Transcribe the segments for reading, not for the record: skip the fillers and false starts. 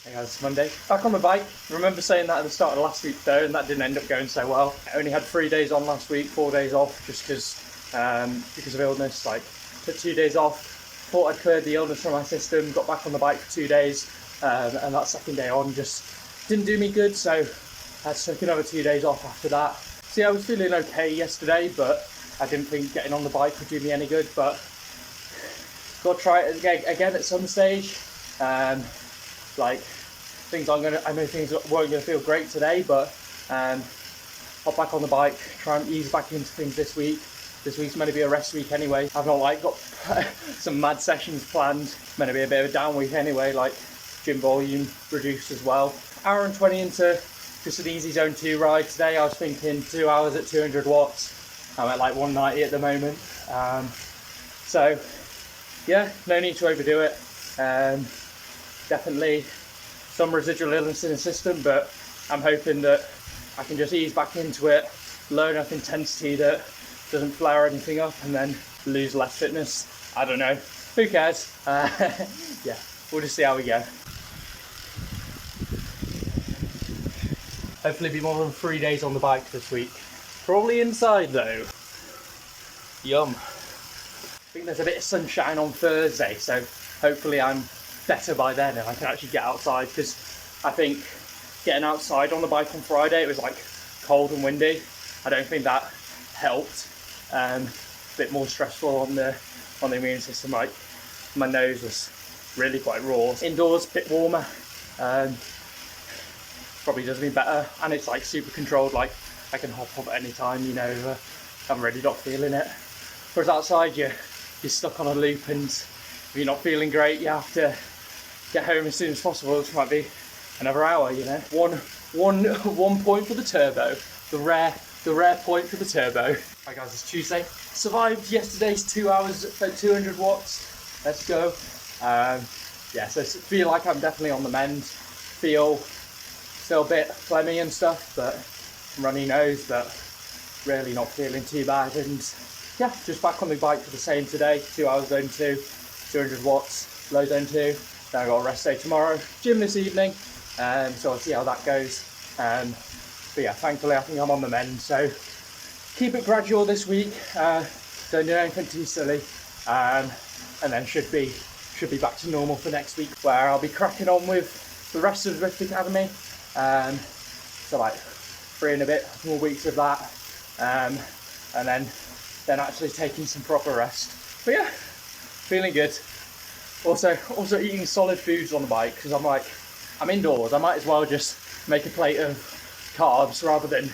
Hey guys, it's Monday. Back on the bike. I remember saying that at the start of last week though, and that didn't end up going so well. I only had 3 days on last week, 4 days off, just because of illness. Like, took 2 days off, thought I'd cleared the illness from my system, got back on the bike for 2 days, and that second day on just didn't do me good, so I took another 2 days off after that. See, I was feeling okay yesterday, but I didn't think getting on the bike would do me any good, but got to try it again at some stage. Like, I know things weren't going to feel great today, but hop back on the bike, try and ease back into things this week. This week's meant to be a rest week anyway. I've not got some mad sessions planned. Meant to be a bit of a down week anyway, like gym volume reduced as well. Hour and 20 into just an easy zone 2 ride today. I was thinking 2 hours at 200 watts. I'm at like 190 at the moment. So yeah, no need to overdo it. Definitely some residual illness in the system, but I'm hoping that I can just ease back into it, low enough intensity that doesn't flare anything up, and then lose less fitness. I don't know, who cares? Yeah, we'll just see how we go. Hopefully be more than 3 days on the bike this week. Probably inside though. Yum. I think there's a bit of sunshine on Thursday, so hopefully I'm better by then and I can actually get outside, because I think getting outside on the bike on Friday, it was like cold and windy. I don't think that helped. A bit more stressful on the immune system. Like, my nose was really quite raw. Indoors, a bit warmer. Probably does me better, and it's like super controlled. Like, I can hop off at any time, you know. I'm really not feeling it. Whereas outside, you're stuck on a loop, and if you're not feeling great, you have to get home as soon as possible, which might be another hour, you know. One point for the turbo, the rare point for the turbo. Hi guys, it's Tuesday. Survived yesterday's 2 hours at 200 watts. Let's go. Yeah, so feel like I'm definitely on the mend. Feel still a bit phlegmy and stuff, but runny nose, but really not feeling too bad. And yeah, just back on the bike for the same today. 2 hours zone 2, 200 watts, low zone 2. Then I got a rest day tomorrow. Gym this evening, so I'll see how that goes. But yeah, thankfully I think I'm on the mend. So keep it gradual this week. Don't do anything too silly, and then should be back to normal for next week, where I'll be cracking on with the rest of the Rift Academy. So like 3 and a bit more weeks of that, and then actually taking some proper rest. But yeah, feeling good. Also eating solid foods on the bike, because I'm indoors. I might as well just make a plate of carbs rather than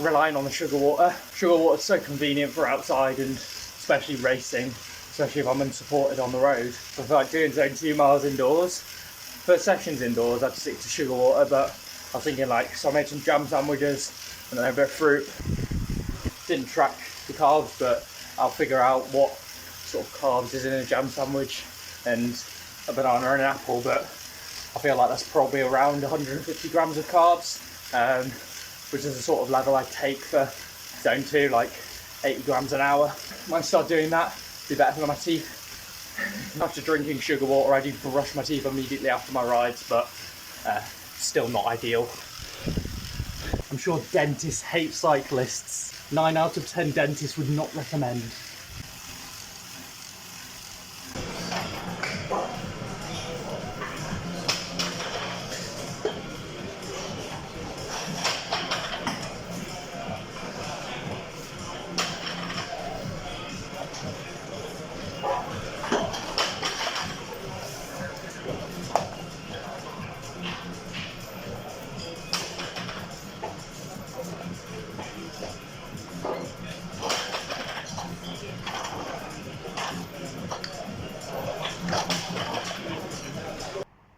relying on the sugar water. Sugar water's so convenient for outside, and especially racing, especially if I'm unsupported on the road. So I feel like doing zone 2 miles indoors. For sessions indoors, I'd stick to sugar water, but I was thinking, like, so I made some jam sandwiches and then a bit of fruit. Didn't track the carbs, but I'll figure out what sort of carbs is in a jam sandwich, and a banana and an apple, but I feel like that's probably around 150 grams of carbs, which is the sort of level I take for zone 2, like 80 grams an hour. Might start doing that, be better for my teeth. After drinking sugar water, I do brush my teeth immediately after my rides, but still not ideal. I'm sure dentists hate cyclists. 9 out of 10 dentists would not recommend.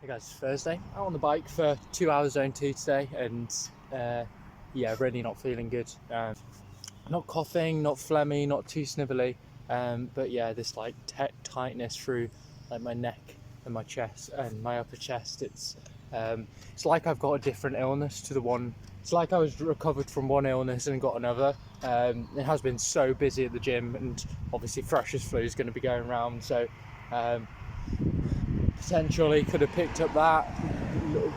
Hey guys, it's Thursday. Out on the bike for 2 hours zone 2 today, and yeah, really not feeling good. Not coughing, not phlegmy, not too snivelly, but yeah, this like tightness through like my neck and my chest and my upper chest. It's like I've got a different illness to the one. It's like I was recovered from one illness and got another. It has been so busy at the gym, and obviously freshers flu is going to be going around, so potentially could have picked up that.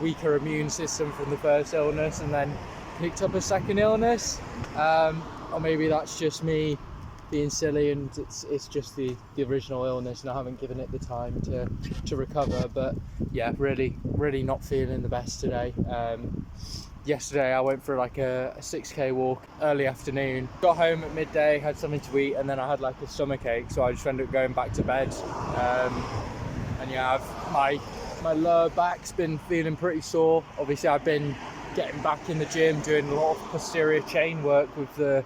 weaker immune system from the first illness and then picked up a second illness, or maybe that's just me being silly and it's just the original illness and I haven't given it the time to recover. But yeah, really not feeling the best today. Yesterday I went for like a 6k walk early afternoon, got home at midday, had something to eat, and then I had like a stomachache, so I just ended up going back to bed. And yeah, my lower back's been feeling pretty sore. Obviously I've been getting back in the gym, doing a lot of posterior chain work with the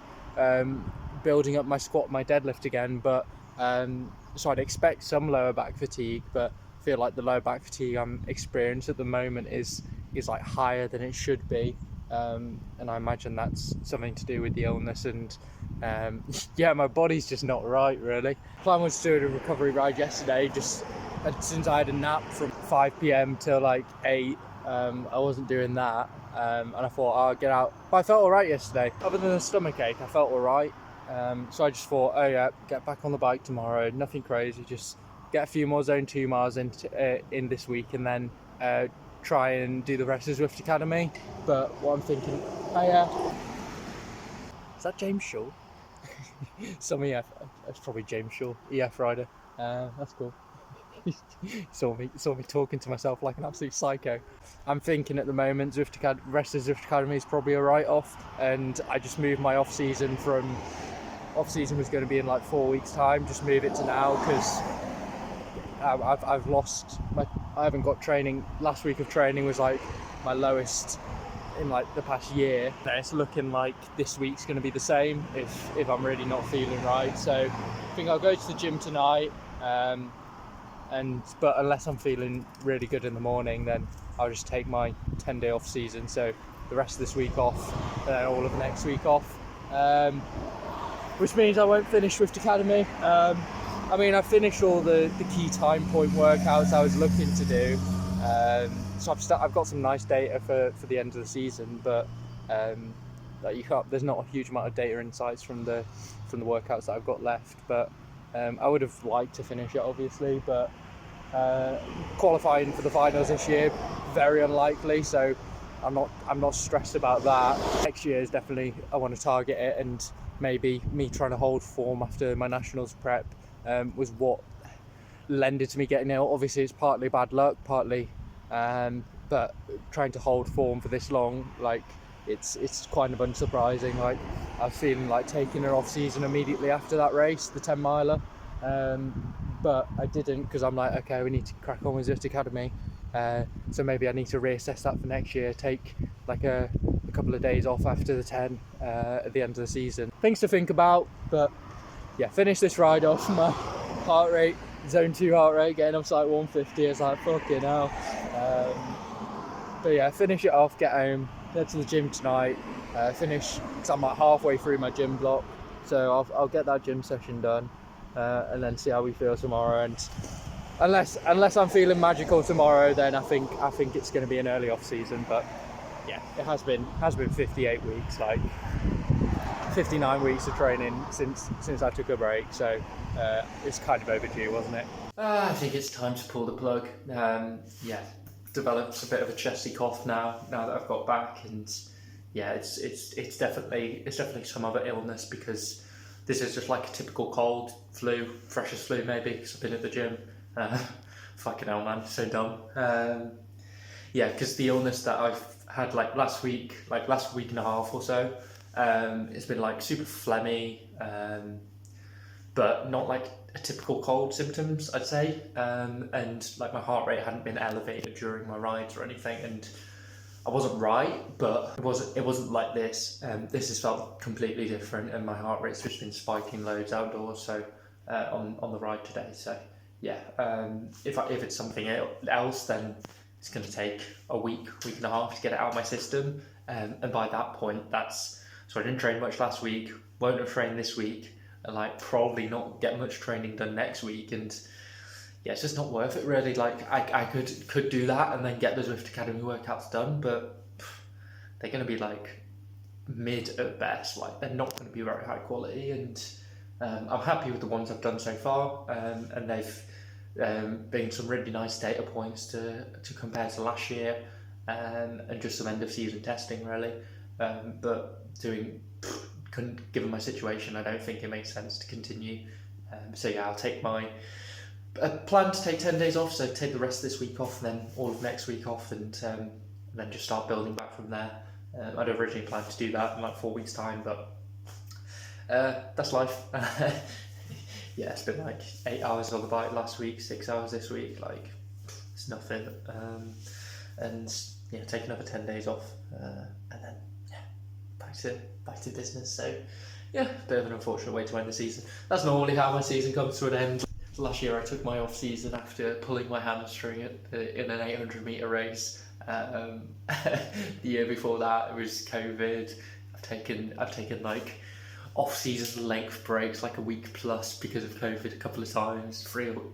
building up my squat, my deadlift again, but so I'd expect some lower back fatigue, but I feel like the lower back fatigue I'm experiencing at the moment is like higher than it should be, and I imagine that's something to do with the illness. And yeah, my body's just not right really. Plan was to do a recovery ride yesterday, just since I had a nap from 5 p.m. till like 8. I wasn't doing that, and I thought I'll get out, but I felt alright yesterday. Other than the stomachache, I felt alright. So I just thought, oh yeah, get back on the bike tomorrow, nothing crazy, just get a few more zone 2 miles in this week, and then try and do the rest of Zwift Academy. But what I'm thinking, oh yeah, is that James Shaw? Some EF, it's probably James Shaw, EF rider. That's cool. saw me talking to myself like an absolute psycho. I'm thinking at the moment rest of Zwift Academy is probably a write-off, and I just moved my off-season from off-season was going to be in like 4 weeks time, just move it to now, because I've lost I haven't got training. Last week of training was like my lowest in like the past year. It's looking like this week's going to be the same if I'm really not feeling right. So I think I'll go to the gym tonight, but unless I'm feeling really good in the morning, then I'll just take my 10-day off season, so the rest of this week off and then all of next week off, which means I won't finish Zwift Academy. I mean, I finished all the key time point workouts I was looking to do, so I've got some nice data for the end of the season, but like there's not a huge amount of data insights from the workouts that I've got left. But I would have liked to finish it, obviously, but qualifying for the finals this year, very unlikely, so I'm not stressed about that. Next year is definitely, I want to target it, and maybe me trying to hold form after my nationals prep was what lended to me getting ill. Obviously it's partly bad luck, partly but trying to hold form for this long, like it's kind of unsurprising. Like I was feeling like taking an off season immediately after that race, the 10 miler, but I didn't, because I'm like, okay, we need to crack on with Zwift Academy, so maybe I need to reassess that for next year, take like a couple of days off after the 10 at the end of the season. Things to think about, but yeah, finish this ride off. My heart rate, zone 2 heart rate, getting up to like 150. It's like fucking hell. But yeah, finish it off, get home, head to the gym tonight, finish, because I'm like halfway through my gym block, so I'll get that gym session done, and then see how we feel tomorrow. And unless I'm feeling magical tomorrow, then I think it's going to be an early off season. But yeah, it has been 58 weeks, like 59 weeks of training since I took a break, so it's kind of overdue, wasn't it? I think it's time to pull the plug. Yeah, developed a bit of a chesty cough now that I've got back, and yeah, it's definitely some other illness, because this is just like a typical cold, flu, freshest flu maybe, because I've been at the gym. Fucking hell, man, so dumb. Yeah, because the illness that I've had like last week and a half or so, it's been like super phlegmy, but not like a typical cold symptoms, I'd say, and like my heart rate hadn't been elevated during my rides or anything, and I wasn't right, but it wasn't like this. This has felt completely different, and my heart rate's just been spiking loads outdoors, so on the ride today. So yeah, if it's something else, then it's going to take a week and a half to get it out of my system, and by that point, so I didn't train much last week, won't have trained this week, and like probably not get much training done next week, and yeah, it's just not worth it really. Like I could do that and then get the Zwift Academy workouts done, but they're going to be like mid at best. Like they're not going to be very high quality, and I'm happy with the ones I've done so far, and they've being some really nice data points to compare to last year, and just some end of season testing really. But given my situation, I don't think it makes sense to continue. So yeah, I'll take my plan to take 10 days off, so take the rest of this week off and then all of next week off, and then just start building back from there. I'd originally planned to do that in like 4 weeks time, but that's life. Yeah, it's been like 8 hours on the bike last week, 6 hours this week, like it's nothing. And yeah, take another 10 days off, and then yeah, back to business. So yeah, bit of an unfortunate way to end the season. That's normally how my season comes to an end. Last year I took my off season after pulling my hamstring in an 800 metre race. The year before that it was COVID. I've taken like off season length breaks, like a week plus, because of COVID a couple of times,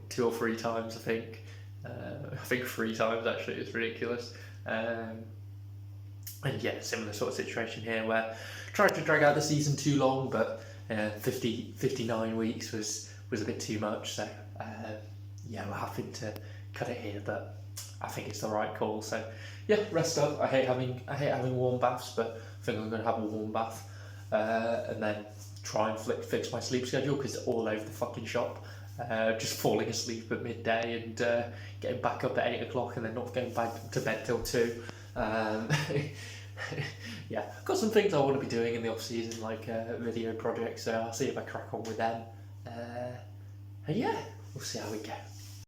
2 or 3 times I think. I think 3 times actually. It's ridiculous. And yeah, similar sort of situation here where I tried to drag out the season too long, but 59 weeks was a bit too much, so yeah, we're having to cut it here, but I think it's the right call. So yeah, rest up. I hate having warm baths, but I think I'm going to have a warm bath, and then try and fix my sleep schedule, because it's all over the fucking shop. Just falling asleep at midday and getting back up at 8 o'clock and then not going back to bed till 2. Yeah, I've got some things I want to be doing in the off season, like video projects, so I'll see if I crack on with them. And yeah, we'll see how we go.